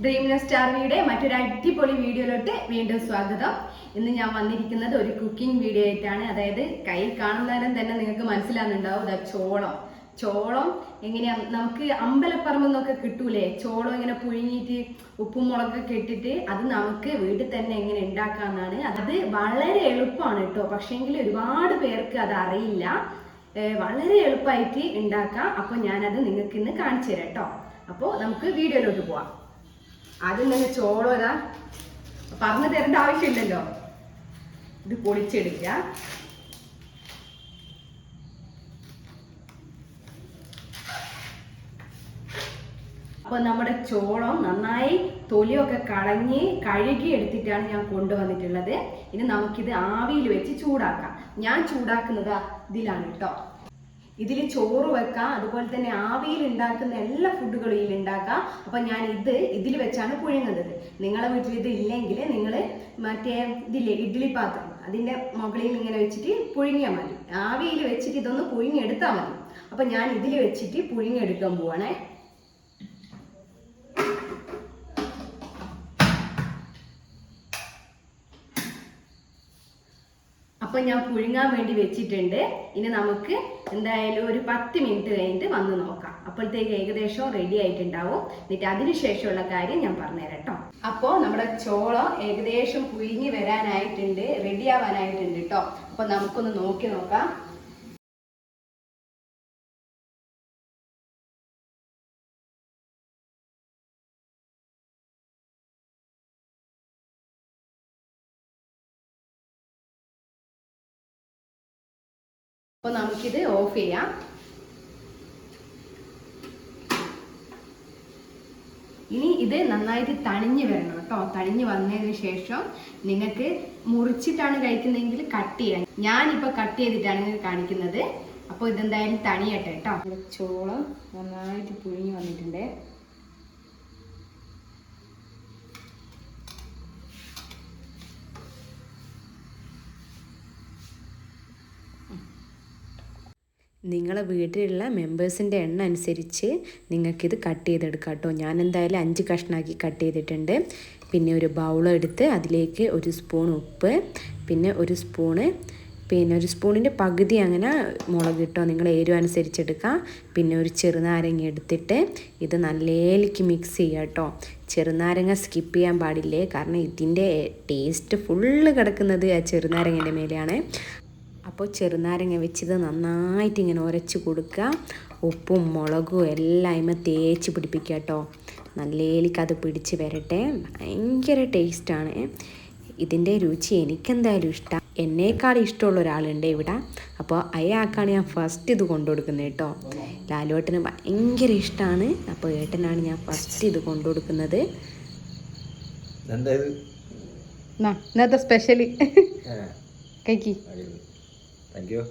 Dream star video മറ്റൊരു അടിപൊളി വീഡിയോയിലോട്ട് വീണ്ടും സ്വാഗതം. ഇന്ന് ഞാൻ വന്നിരിക്കുന്നത് ഒരു കുക്കിംഗ് വീഡിയോ ആയിട്ടാണ്. അതായത് കൈ കാണുന്നേരം തന്നെ നിങ്ങൾക്ക് മനസ്സിലാകുന്നുണ്ടാവും ചോളം എങ്ങനെയാ നമുക്ക് അമ്പലപ്പറമ്പിൽ നിന്നൊക്കെ കിട്ടൂലേ, ചോളം ഇങ്ങനെ പുഴുങ്ങിയിട്ട് ഉപ്പും മുളകൊക്കെ ഇട്ടിട്ട് അത് നമുക്ക് വീട്ടിൽ തന്നെ എങ്ങനെ ഉണ്ടാക്കാന്നാണ്. അത് വളരെ എളുപ്പമാണ് കേട്ടോ, പക്ഷേങ്കിൽ ഒരുപാട് പേർക്ക് അത് അറിയില്ല. വളരെ എളുപ്പമായിട്ട് ഉണ്ടാക്കാം. അപ്പോൾ ഞാനത് നിങ്ങൾക്ക് ഇന്ന് കാണിച്ചു തരാം കേട്ടോ. അപ്പോൾ നമുക്ക് വീഡിയോയിലോട്ട് പോവാം. ആദ്യം തന്നെ ചോളം ഇതാ പറഞ്ഞു തരേണ്ട ആവശ്യമില്ലല്ലോ, ഇത് പൊളിച്ചെടുക്കുക. അപ്പോൾ നമ്മുടെ ചോളം നന്നായി തൊലിയൊക്കെ കളഞ്ഞ് കഴുകി എടുത്തിട്ടാണ് ഞാൻ കൊണ്ടുവന്നിട്ടുള്ളത്. ഇനി നമുക്കിത് ആവിയിൽ വെച്ച് ചൂടാക്കാം. ഞാൻ ചൂടാക്കുന്നത് ഇതിലാണ് കേട്ടോ. ഇതിൽ ചോറ് വെക്കാം, അതുപോലെ തന്നെ ആവിയിൽ ഉണ്ടാക്കുന്ന എല്ലാ ഫുഡുകളും ഇതിൽ ഉണ്ടാക്കാം. അപ്പം ഞാൻ ഇതിൽ വെച്ചാണ് പുഴുങ്ങുന്നത്. നിങ്ങളെ വീട്ടിൽ ഇത് ഇല്ലെങ്കിൽ നിങ്ങൾ മറ്റേ ഇതില്ലേ ഇഡ്ഡലി പാത്രം, അതിൻ്റെ മുകളിൽ ഇങ്ങനെ വെച്ചിട്ട് പുഴുങ്ങിയാൽ മതി. ആവിയിൽ വെച്ചിട്ട് ഇതൊന്ന് പുഴുങ്ങിയെടുത്താൽ മതി. അപ്പം ഞാൻ ഇതിൽ വെച്ചിട്ട് പുഴുങ്ങിയെടുക്കാൻ പോവാണേ. അപ്പം ഞാൻ പുഴുങ്ങാൻ വേണ്ടി വെച്ചിട്ടുണ്ട്. ഇനി നമുക്ക് എന്തായാലും ഒരു 10 മിനിറ്റ് കഴിഞ്ഞിട്ട് വന്ന് നോക്കാം. അപ്പോഴത്തേക്ക് ഏകദേശം റെഡി ആയിട്ടുണ്ടാവും. എന്നിട്ട് അതിനുശേഷമുള്ള കാര്യം ഞാൻ പറഞ്ഞുതരാം കേട്ടോ. അപ്പോൾ നമ്മുടെ ചോളം ഏകദേശം പുഴുങ്ങി വരാനായിട്ടുണ്ട്, റെഡി ആവാനായിട്ടുണ്ട് കേട്ടോ. അപ്പോൾ നമുക്കൊന്ന് നോക്കി നോക്കാം. അപ്പോൾ നമുക്കിത് ഓഫ് ചെയ്യാം. ഇനി ഇത് നന്നായിട്ട് തണിഞ്ഞ് വരണം കേട്ടോ. തണിഞ്ഞ് വന്നതിന് ശേഷം നിങ്ങൾക്ക് മുറിച്ചിട്ടാണ് കഴിക്കുന്നതെങ്കിൽ കട്ട് ചെയ്യാൻ. ഞാനിപ്പോൾ കട്ട് ചെയ്തിട്ടാണ് നിങ്ങൾക്ക് കാണിക്കുന്നത്. അപ്പോൾ ഇതെന്തായാലും തണിയട്ടെ കേട്ടോ. ചോളം നന്നായിട്ട് പുഴുങ്ങി വന്നിട്ടുണ്ട്. നിങ്ങളെ വീട്ടിലുള്ള മെമ്പേഴ്സിൻ്റെ എണ്ണം അനുസരിച്ച് നിങ്ങൾക്കിത് കട്ട് ചെയ്തെടുക്കാം കേട്ടോ. ഞാൻ എന്തായാലും 5 കഷ്ണാക്കി കട്ട് ചെയ്തിട്ടുണ്ട്. പിന്നെ ഒരു ബൗളെടുത്ത് അതിലേക്ക് 1 സ്പൂൺ ഉപ്പ്, പിന്നെ ഒരു സ്പൂണിൻ്റെ പകുതി അങ്ങനെ മുളക് ഇട്ടോ, നിങ്ങൾ എരിവ് അനുസരിച്ചെടുക്കാം. പിന്നെ ഒരു ചെറുനാരങ്ങ എടുത്തിട്ട് ഇത് നല്ലേക്ക് മിക്സ് ചെയ്യുക കേട്ടോ. ചെറുനാരങ്ങ സ്കിപ്പ് ചെയ്യാൻ പാടില്ലേ, കാരണം ഇതിൻ്റെ ടേസ്റ്റ് ഫുള്ള് കിടക്കുന്നത് ആ ചെറുനാരങ്ങൻ്റെ മേലെയാണ്. അപ്പോൾ ചെറുനാരങ്ങ വെച്ചത് നന്നായിട്ട് ഇങ്ങനെ ഉരച്ച് കൊടുക്കുക. ഉപ്പും മുളകും എല്ലാം അതിന്മേൽ തേച്ച് പിടിപ്പിക്കുക കേട്ടോ. നല്ലേലിക്ക് അത് പിടിച്ച് വരട്ടെ. ഭയങ്കര ടേസ്റ്റാണ് ഇതിൻ്റെ രുചി. എനിക്കെന്തായാലും ഇഷ്ടം. എന്നേക്കാൾ ഇഷ്ടമുള്ള ഒരാളുണ്ട് ഇവിടെ. അപ്പോൾ അയാൾക്കാണ് ഞാൻ ഫസ്റ്റ് ഇത് കൊണ്ടുകൊടുക്കുന്നത് കേട്ടോ. ലാലുവേട്ടന് ഭയങ്കര ഇഷ്ടമാണ്. അപ്പോൾ ഏട്ടനാണ് ഞാൻ ഫസ്റ്റ് ഇത് കൊണ്ടുകൊടുക്കുന്നത്. ഇന്നത്തെ സ്പെഷ്യലി കഴിക്കി. Thank you.